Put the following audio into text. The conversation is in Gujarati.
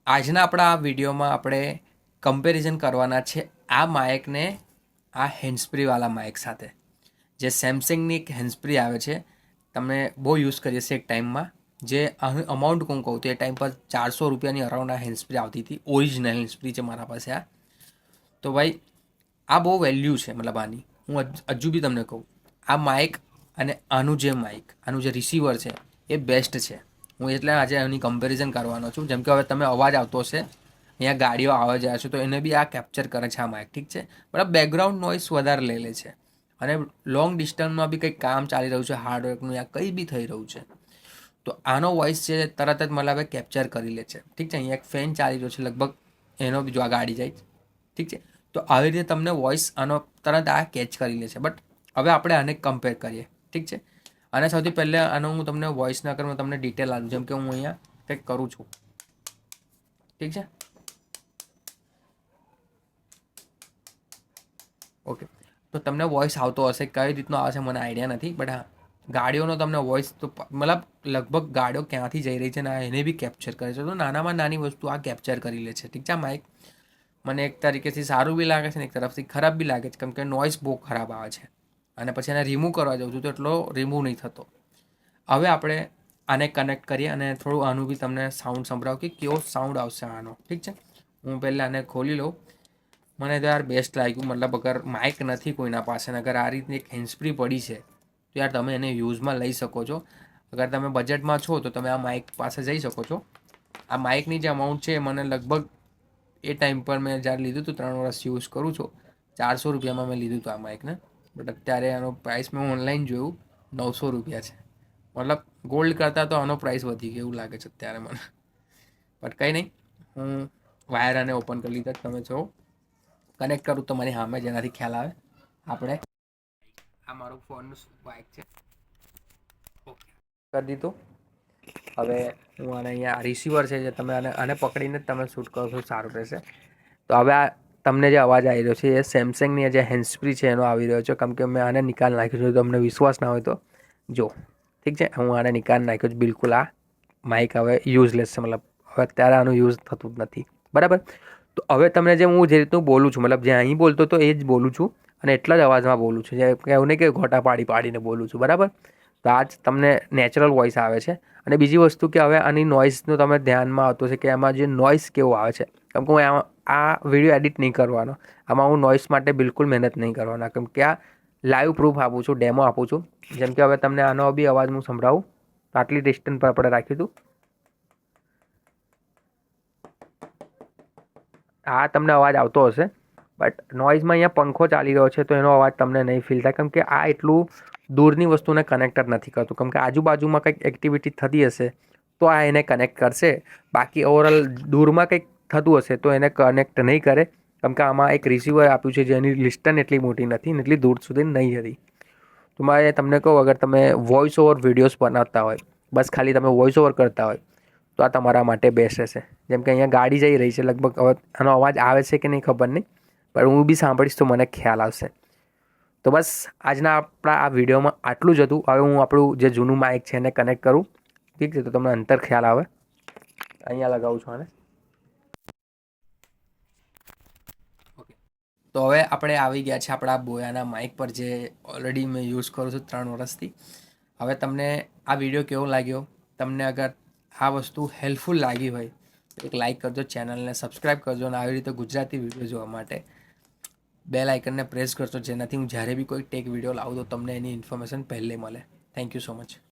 આજના આપણા આ વિડીયોમાં આપણે કમ્પેરિઝન કરવાના છે આ માઇકને આ હેન્ડસ્પ્રીવાળા માઇક સાથે. જે સેમસંગની એક હેન્ડસ્પ્રી આવે છે, તમે બહુ યુઝ કરીએ છીએ એક ટાઈમમાં. જે અમાઉન્ટ હું કહું તો એ ટાઈમ પર 400 રૂપિયાની અરાઉન્ડ આ હેન્ડસ્પ્રી આવતી હતી. ઓરિજિનલ હેન્ડસ્પ્રી છે મારા પાસે આ. તો ભાઈ આ બહુ વેલ્યુ છે, મતલબ આની હું હજુ બી તમને કહું, આ માઇક અને આનું જે માઇક, આનું જે રિસીવર છે એ બેસ્ટ છે. હું એટલે આજે એની કમ્પેરિઝન કરવાનો છું. જેમ કે હવે તમે અવાજ આવતો હશે, અહીંયા ગાડીઓ આવે જાય છે, તો એને બી આ કેપ્ચર કરે છે આ માઇક, ઠીક છે. બરાબર, બેકગ્રાઉન્ડ નોઇસ વધારે લઈ લે છે. અને લોંગ ડિસ્ટન્સમાં બી કંઈક કામ ચાલી રહ્યું છે, હાર્ડવર્કનું યા કંઈ બી થઈ રહ્યું છે, તો આનો વોઇસ છે તરત જ મતલબ એ કેપ્ચર કરી લે છે, ઠીક છે. અહીંયા એક ફેન ચાલી રહ્યો છે લગભગ, એનો બી જો આ ગાડી જાય, ઠીક છે. તો આવી રીતે તમને વોઇસ આનો તરત આ કેચ કરી લે છે. બટ હવે આપણે આને કમ્પેર કરીએ, ઠીક છે. અને સૌથી પહેલાં આનો હું તમને વોઇસ ના કરું, તમને ડિટેલ આપું. જેમ કે હું અહીંયા કંઈક કરું છું, ઠીક છે. ઓકે, તો તમને વોઇસ આવતો હશે, કઈ રીતનો આવે છે મને આઈડિયા નથી. બટ હા, ગાડીઓનો તમને વોઇસ તો મતલબ લગભગ ગાડીઓ ક્યાંથી જઈ રહી છે ને એને બી કેપ્ચર કરે છે. તો નાનામાં નાની વસ્તુ આ કેપ્ચર કરી લે છે, ઠીક છે. માઇક મને એક તરીકેથી સારું બી લાગે છે ને એક તરફથી ખરાબ બી લાગે છે, કેમ કે નોઇસ બહુ ખરાબ આવે છે. અને પછી એને રિમૂવ કરવા જાઉં છું તો એટલો રિમૂવ નહીં થતો. હવે આપણે આને કનેક્ટ કરીએ અને થોડું આનું બી તમને સાઉન્ડ સંભળાવું કે કેવો સાઉન્ડ આવશે આનો, ઠીક છે. હું પહેલાં આને ખોલી લઉં. મને તો યાર બેસ્ટ લાગ્યું. મતલબ અગર માઇક નથી કોઈના પાસે, અગર આ રીતની એક હેન્ડસ્પ્રી પડી છે, તો યાર તમે એને યુઝમાં લઈ શકો છો. અગર તમે બજેટમાં છો તો તમે આ માઇક પાસે જઈ શકો છો. આ માઇકની જે અમાઉન્ટ છે મને લગભગ એ ટાઈમ પર મેં જ્યારે લીધું હતું, 3 વર્ષ યુઝ કરું છું, 400 રૂપિયામાં મેં લીધું હતું આ માઇકને. બટ અત્યારે આનો પ્રાઇસ મેં ઓનલાઈન જોયું 900 રૂપિયા છે. મતલબ ગોલ્ડ કરતાં તો આનો પ્રાઇસ વધી ગયો એવું લાગે છે અત્યારે મને. બટ કંઈ નહીં, હું વાયર આને ઓપન કરી લીધા. તમે જો કનેક્ટ કરું તો મારી સામે જેનાથી ખ્યાલ આવે. આપણે આ મારું ફોનનું માઇક છે, ઓકે કરી દીધું. હવે હું આને અહીંયા રિસીવર છે, જે તમે આને પકડીને જ તમે શૂટ કરો છો સારું રહેશે. તો હવે આ તમને જે અવાજ આવી રહ્યો છે એ સેમસંગની જે હેન્ડસ્પ્રી છે એનો આવી રહ્યો છે. કેમ કે મેં આને નિકાલ નાખ્યો છે. તમને વિશ્વાસ ના હોય તો જો, ઠીક છે. હું આને નિકાલ નાખ્યો છે બિલકુલ. આ માઇક હવે યુઝલેસ છે, મતલબ હવે અત્યારે આનું યુઝ થતું જ નથી, બરાબર. તો હવે તમને જે રીતનું બોલું છું, મતલબ જે અહીં બોલતો તો એ જ બોલું છું અને એટલા જ અવાજમાં બોલું છું. જે એવું નહીં કે ઘોટા પાડી પાડીને બોલું છું, બરાબર. તો આ જ તમને નેચરલ વોઇસ આવે છે. અને બીજી વસ્તુ કે હવે આની નોઇઝનું તમે ધ્યાનમાં આવતું છે કે એમાં જે નોઇસ કેવો આવે છે. કેમ કે હું આ વિડીયો એડિટ નહીં કરવાનો, આમાં હું નોઇસ માટે બિલકુલ મહેનત નહીં કરવાના. કેમ કે આ લાઈવ પ્રૂફ આપું છું, ડેમો આપું છું. જેમ કે હવે તમને આનો બી અવાજ હું સંભળાવું. આટલી ડિસ્ટન્સ પર આપણે રાખ્યું હતું. આ તમને અવાજ આવતો હશે, બટ નોઇઝમાં અહીંયા પંખો ચાલી રહ્યો છે તો એનો અવાજ તમને નહીં ફીલ થાય. કેમ કે આ એટલું દૂરની વસ્તુને કનેક્ટ નથી કરતું. કેમ કે આજુબાજુમાં કંઈક એક્ટિવિટી થતી હશે તો આ એને કનેક્ટ કરશે. બાકી ઓવરઓલ દૂરમાં કંઈક થતું હશે તો એને કનેક્ટ નહીં કરે. કેમ કે આમાં એક રિસીવર આપ્યું છે જેની લિસ્ટન એટલી મોટી નથી ને એટલી દૂર સુધી નહીં હતી. તો મારે તમને કહું, અગર તમે વોઇસ ઓવર વિડીયોઝ બનાવતા હોય, બસ ખાલી તમે વોઇસ ઓવર કરતા હોય, તો આ તમારા માટે બેસ્ટ રહેશે. જેમ કે અહીંયા ગાડી જઈ રહી છે લગભગ. હવે આનો અવાજ આવે છે કે નહીં ખબર નહીં, પણ હું બી સાંભળીશ તો મને ખ્યાલ આવશે. તો બસ આજના આપણા આ વિડીયોમાં આટલું જ હતું. હવે હું આપણું જે જૂનું માઇક છે એને કનેક્ટ કરું, ઠીક છે. તો તમને અંતર ખ્યાલ આવે. અહીંયા લગાવું છું આને, ઓકે. તો હવે આપણે આવી ગયા છે આપણા બોયાના માઇક પર, જે ઓલરેડી મેં યુઝ કરું છું 3 વર્ષથી. હવે તમને આ વિડીયો કેવો લાગ્યો? તમને અગર આ વસ્તુ હેલ્પફુલ લાગી હોય તો એક લાઇક કરજો, ચેનલને સબસ્ક્રાઈબ કરજો અને આવી રીતે ગુજરાતી વિડીયો જોવા માટે બેલ આઇકનને પ્રેસ કરજો, જેનાથી હું જ્યારે બી કોઈ ટેક વિડીયો લાવું તો તમને એની ઇન્ફોર્મેશન પહેલે મળે. Thank you so much.